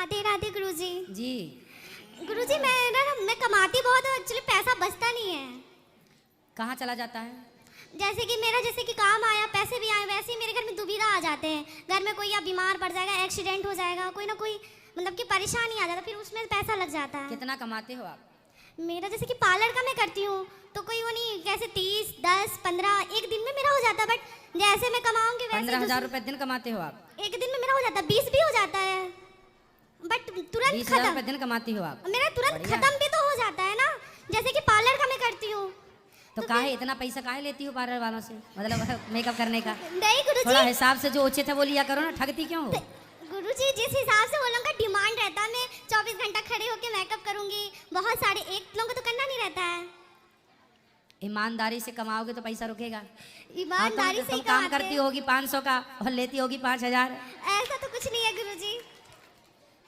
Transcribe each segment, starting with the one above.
राधे राधे गुरुजी। जी। गुरुजी मैं कमाती बहुत हूँ, एक्चुअली पैसा बचता नहीं है। कहाँ चला जाता है? जैसे कि काम आया, पैसे भी आए, वैसे ही मेरे घर में दुविधा आ जाते हैं। घर में कोई या बीमार पड़ जाएगा, एक्सीडेंट हो जाएगा, कोई ना कोई मतलब कि परेशानी आ जाता, फिर उसमें पैसा लग जाता है। कितना कमाते हो आप? मेरा जैसे कि पार्लर का मैं करती हूँ तो कोई वो नहीं, कैसे 30, 10, 15 एक दिन में मेरा हो जाता है। बट जैसे मैं कमाऊंगी वैसे 15,000 रुपए दिन कमाते हो आप? एक दिन में मेरा हो जाता है, 20 भी हो जाता है, बट तुरंत 20,000 खत्म। रुपए दिन कमाती हो आप? मेरा तुरंत खत्म भी तो हो जाता है ना, जैसे कि पार्लर का मैं करती हूँ। तो काहे इतना पैसा काहे लेती हो पार्लर वालों से, मतलब मेकअप करने का? नहीं गुरुजी, थोड़ा हिसाब से जो उचित है वो लिया करो ना, ठगती क्यों हो? गुरुजी जिस हिसाब से वो लोगों का डिमांड रहता है, मैं 24 घंटा खड़े होकर मेकअप करूंगी, बहुत सारे एक लोगों को तो करना नहीं रहता है। ईमानदारी से कमाओगे तो पैसा रुकेगा? ईमानदारी से तुम काम करती होगी 500 का और लेती होगी 5,000। ऐसा तो कुछ नहीं है गुरुजी।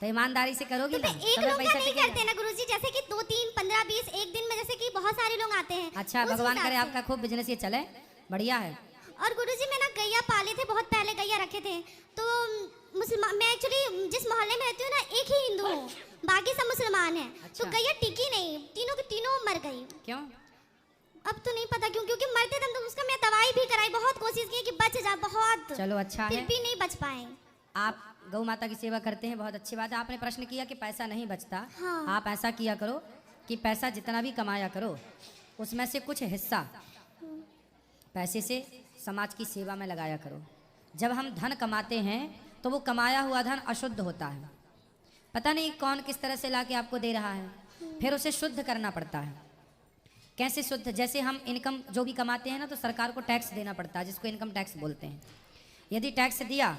तो ईमानदारी से करोगी तो ना, एक तभी लोग पैसा नहीं टिकेगा। करते ना गुरुजी, जैसे कि 2, 3, 15, 20 एक दिन में जैसे कि बहुत सारे लोग आते हैं। अच्छा, उस भगवान हिसाब करे से। आपका खूब बिजनेस ये चले, बढ़िया है। और गुरुजी मैं ना गैया पाले थे, बहुत पहले गैया रखे थे। तो मुसलमान, मैं एक्चुअली जिस मोहल्ले में रहती हूँ ना, एक ही हिंदू हूँ, बाकी सब मुसलमान हैं। अच्छा। तो गैया टिकी नहीं, तीनों की तीनों मर गई। क्यों? अब तो नहीं पता क्यों, क्योंकि मरते दम तो उसका मैं दवाई भी कराई, बहुत कोशिश की कि बच जा, बहुत, चलो अच्छा फिर है, भी नहीं बच पाए। आप गौ माता की सेवा करते हैं, बहुत अच्छी बात है। आपने प्रश्न किया कि पैसा नहीं बचता। हाँ। आप ऐसा किया करो कि पैसा जितना भी कमाया करो, उसमें से कुछ हिस्सा पैसे से समाज की सेवा में लगाया करो। जब हम धन कमाते हैं तो वो कमाया हुआ धन अशुद्ध होता है, पता नहीं कौन किस तरह से लाके आपको दे रहा है, फिर उसे शुद्ध करना पड़ता है। कैसे शुद्ध? जैसे हम इनकम जो भी कमाते हैं ना, तो सरकार को टैक्स देना पड़ता है, जिसको इनकम टैक्स बोलते हैं। यदि टैक्स दिया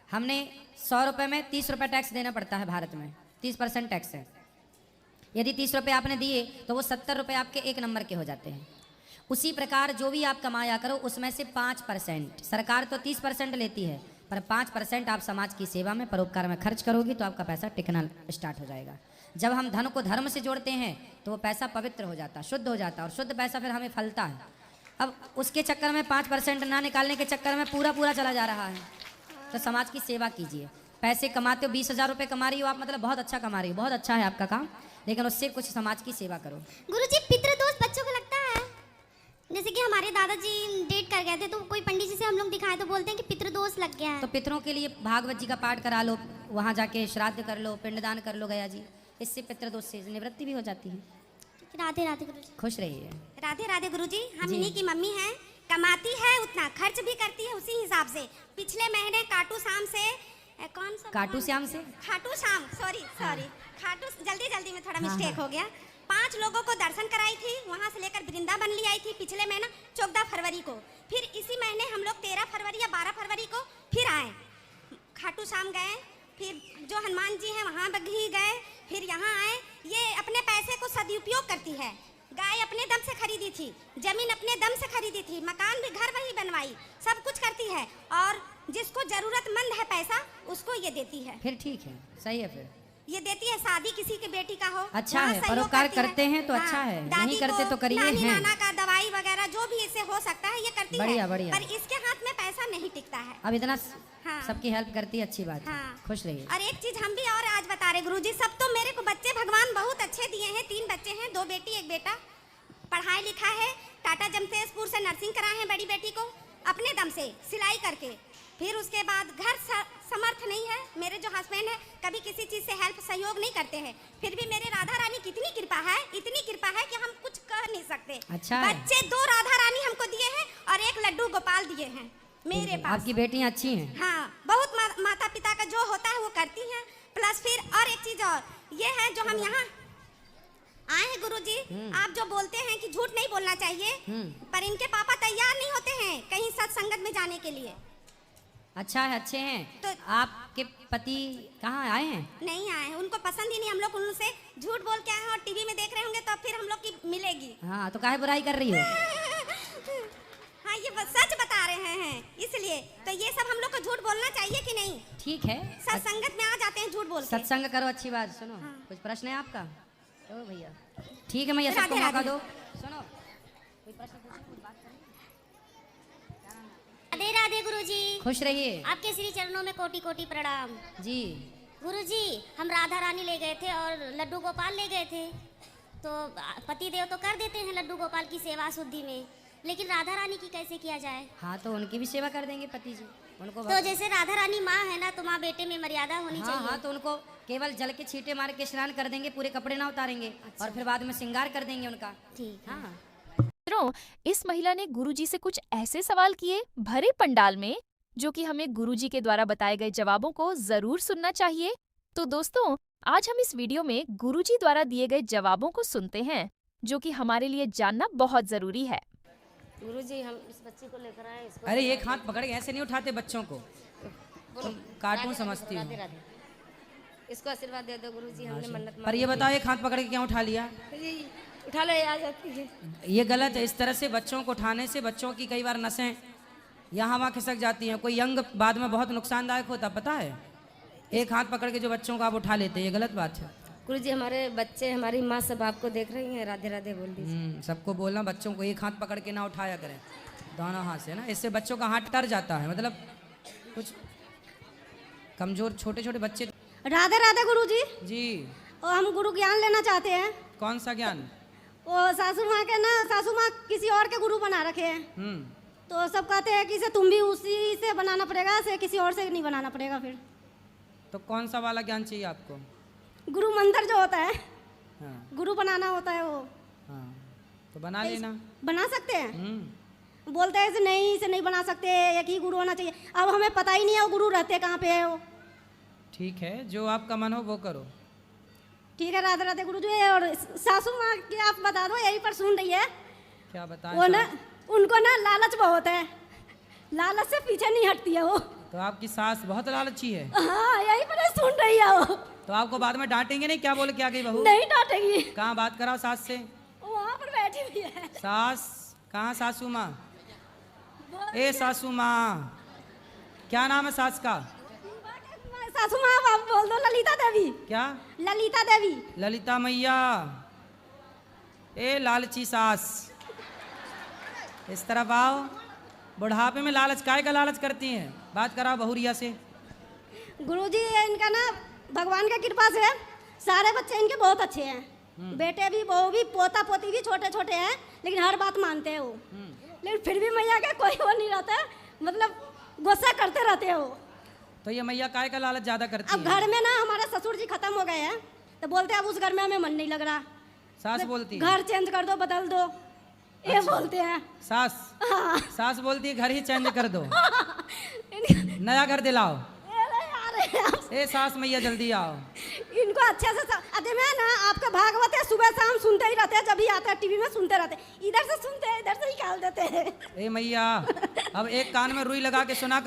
हमने 100 रुपये में 30 रुपये टैक्स देना पड़ता है, भारत में 30% टैक्स है। यदि 30 रुपये आपने दिए तो वो 70 रुपये आपके एक नंबर के हो जाते हैं। उसी प्रकार जो भी आप कमाया करो उसमें से 5%, सरकार तो 30% लेती है, पर 5% आप समाज की सेवा में, परोपकार में खर्च करोगी तो आपका पैसा टिकना स्टार्ट हो जाएगा। जब हम धन को धर्म से जोड़ते हैं तो वो पैसा पवित्र हो जाता है, शुद्ध हो जाता है, और शुद्ध पैसा फिर हमें फलता है। अब उसके चक्कर में 5% ना निकालने के चक्कर में पूरा चला जा रहा है। तो समाज की सेवा कीजिए। पैसे कमाते हो, 20,000 रुपये कमा रही हो आप, मतलब बहुत अच्छा कमा रही हो, बहुत अच्छा है आपका काम, लेकिन उससे कुछ समाज की सेवा करो। गुरुजी पितृदोष बच्चों को लगता है, जैसे कि हमारे दादाजी डेट कर गए थे, तो कोई पंडित जी से हम लोग दिखाए तो बोलते हैं कि पितृदोष लग गया है। तो पितरों के लिए भागवत जी का पाठ करा लो, वहाँ जाके श्राद्ध कर लो, पिंडदान कर लो गया जी, इससे पितृदोष से निवृत्ति भी हो जाती है। राधे राधे गुरुजी। खुश रहिए। राधे राधे गुरुजी। हम जी। इन्हीं की मम्मी हैं, कमाती है उतना, खर्च भी करती है उसी हिसाब से। पिछले महीने खाटू श्याम से कौन सा काटू श्याम से, खाटू श्याम, सॉरी खाटू, जल्दी में थोड़ा मिस्टेक हो गया। 5 लोगों को दर्शन कराई थी, वहाँ से लेकर वृंदावन ले आई थी पिछले महीना 14 फरवरी को। फिर इसी महीने हम लोग 13 फरवरी या 12 फरवरी को फिर आए, खाटू श्याम गए, फिर जो हनुमान जी हैं वहाँ भी गए, फिर यहाँ आए। ये अपने पैसे को सदुपयोग करती है। गाय अपने दम से खरीदी थी, जमीन अपने दम से खरीदी थी, मकान भी घर वही बनवाई, सब कुछ करती है, और जिसको जरूरतमंद है पैसा उसको ये देती है। फिर ठीक है, सही है, फिर ये देती है। शादी किसी की बेटी का हो, अच्छा वहाँ है, सहयोग परोपकार करती है। करते हैं तो अच्छा है, दादी नहीं करते को, तो करिए नानी हैं। नाना का दवाई वगैरह जो भी इससे हो सकता है ये करती बढ़िया, है, बढ़िया। पर इसके हाथ में पैसा नहीं टिकता है। अब इतना हाँ। सबकी हेल्प करती है, अच्छी बात है। हाँ। खुश रहिए। और एक चीज हम भी और आज बता रहे गुरुजी, सब तो मेरे को बच्चे भगवान बहुत अच्छे दिए हैं। 3 बच्चे हैं, 2 बेटी 1 बेटा, पढ़ाई लिखा है, टाटा जमशेदपुर से नर्सिंग कराए हैं बड़ी बेटी को अपने दम से सिलाई करके। फिर उसके बाद घर समर्थ नहीं है, मेरे जो हस्बैंड है कभी किसी चीज से हेल्प सहयोग नहीं करते हैं, फिर भी मेरे राधा रानी की इतनी कृपा है, इतनी कृपा है कि हम कुछ कह नहीं सकते। अच्छा है। बच्चे 2 राधा रानी हमको दिए हैं और 1 लड्डू गोपाल दिए हैं मेरे पास। आपकी बेटियां अच्छी हैं। हाँ, बहुत माता पिता का जो होता है वो करती हैं। प्लस फिर और एक चीज और ये है, जो हम यहाँ आए हैं गुरुजी, आप जो बोलते हैं कि झूठ नहीं बोलना चाहिए, पर इनके पापा तैयार नहीं होते हैं कहीं सत्संगत में जाने के लिए। अच्छा है, अच्छे हैं। तो आपके पति कहाँ आए हैं? नहीं आए हैं, उनको पसंद ही नहीं। हम लोग उनसे झूठ बोल के आए हैं और टीवी में देख रहे होंगे तो फिर हम लोग की मिलेगी। हाँ, तो काहे बुराई कर रही हो? हाँ, ये सच बता रहे हैं, इसलिए तो ये सब हम लोग को झूठ बोलना चाहिए कि नहीं? ठीक है, सत्संगत में आ जाते हैं झूठ बोल के। सत्संग करो, अच्छी बात। सुनो, हाँ। कुछ प्रश्न है आपका? ओ भैया, ठीक है, मैं ये सबको राधे मौका राधे। दो। सुनो, कोई प्रश्न पूछो, कुछ बात करें। राधे राधे गुरुजी। खुश रहिए। आपके श्री चरणों में कोटि कोटि प्रणाम। जी, गुरुजी, हम राधा रानी ले गए थे और लड्डू गोपाल ले गए थे। तो पति देव तो कर देते हैं लड्डू गोपाल की सेवा शुद्धि में, लेकिन राधा रानी की कैसे किया जाए? हाँ तो उनकी भी सेवा कर देंगे पति जी, उनको तो जैसे राधा रानी माँ है ना, तो माँ बेटे में मर्यादा होनी हाँ चाहिए। हाँ, तो उनको केवल जल के छींटे मार के स्नान कर देंगे, पूरे कपड़े ना उतारेंगे। और फिर बाद में श्रृंगार कर देंगे उनका। ठीक है। हाँ। मित्रों, इस महिला ने गुरुजी से कुछ ऐसे सवाल किए भरे पंडाल में, जो कि हमें गुरुजी के द्वारा बताए गए जवाबों को जरूर सुनना चाहिए। तो दोस्तों, आज हम इस वीडियो में गुरुजी द्वारा दिए गए जवाबों को सुनते हैं, जो कि हमारे लिए जानना बहुत जरूरी है। गुरुजी, हम इस बच्ची को लेकर आए। इसको अरे एक हाथ पकड़ के ऐसे नहीं उठाते बच्चों को, तुम कार्टून समझती हो। राधे राधे। इसको आशीर्वाद दे दो गुरुजी, हमने मन्नत पर ये बताओ, एक हाथ पकड़ के क्यों उठा लिया? मांगी। उठा ले, आ जाती है। ये गलत है। इस तरह से बच्चों को उठाने से बच्चों की कई बार नसें यहाँ वहाँ खिसक जाती हैं, कोई अंग बाद में बहुत नुकसानदायक होता, पता है? एक हाथ पकड़ के जो बच्चों को आप उठा लेते हैं, ये गलत बात है। गुरुजी, हमारे बच्चे, हमारी माँ सब आपको देख रही हैं। राधे राधे बोल दीजिए। सबको बोलना बच्चों को एक हाथ पकड़ के ना उठाया करें, दोनों हाथ से ना, इससे बच्चों का हाथ टर जाता है। मतलब कुछ कमजोर छोटे छोटे बच्चे। राधे राधे गुरुजी। जी, और हम गुरु ज्ञान लेना चाहते हैं। कौन सा ज्ञान? वो सासू माँ के ना, सासू माँ किसी और के गुरु बना रखे हैं। तो सब कहते हैं कि इसे तुम भी उसी से बनाना पड़ेगा, इसे किसी और से नहीं बनाना पड़ेगा। फिर तो कौन सा वाला ज्ञान चाहिए आपको? गुरु मंत्र जो होता है, हाँ गुरु बनाना होता है वो। हाँ, तो बना लेना। बना सकते हैं। बोलते हैं इसे नहीं बना सकते, एक ही गुरु होना चाहिए। अब हमें पता ही नहीं है वो गुरु रहते कहाँ पे है वो। ठीक है, जो आपका मन हो वो करो। ठीक है, राधे राधे गुरु जी। और सासू माँ की आप बता दो, यहीं पर सुन रही है। क्या बताएं? वो ना, उनको ना लालच बहुत है, लालच से पीछे नहीं हटती है वो। तो आपकी सास बहुत लालची है। हाँ, यहीं पर सुन रही है वो। तो आपको बाद में डांटेंगे नहीं? क्या बोले क्या गई बहू? नहीं डांटेगी। कहाँ बात कराओ सास से? वहाँ पर बैठी हुई है। सास कहाँ? सासू माँ। ए सासू माँ, क्या नाम है सास का? सासू माँ, आप बोल दो ललिता देवी। क्या? ललिता देवी। ललिता मैया। ए लालची सास, इस तरफ आओ। बुढ़ापे में लालच काय का लालच करती हैं? बात कराओ बहुरिया से। गुरुजी, इनका ना भगवान की कृपा से सारे बच्चे इनके बहुत अच्छे हैं। बेटे भी, बहू भी, पोता पोती भी छोटे छोटे हैं, लेकिन हर बात मानते हैं वो। लेकिन फिर भी मैया का कोई वो नहीं रहता, मतलब गुस्सा करते रहते हैं वो। तो ये मैया काय का लालच ज्यादा करती अब है? घर में ना हमारे ससुर जी खत्म हो गए हैं, तो बोलते हैं अब उस घर में हमें मन नहीं लग रहा, सास बोलती है? घर चेंज कर दो, बदल दो, ये बोलते हैं। सास? हाँ। सास बोलती है घर ही चेंज कर दो, नया घर दिलाओ। ए सास मैया जल्दी आओ। इनको अच्छे से अरे मैं ना आपका भागवत है, सुबह शाम सुनते ही रहते हैं, जब भी आते हैं टीवी में सुनते रहते हैं। इधर से सुनते हैं, इधर से निकाल देते हैं। ए मैया, अब एक कान में रुई लगा के सुना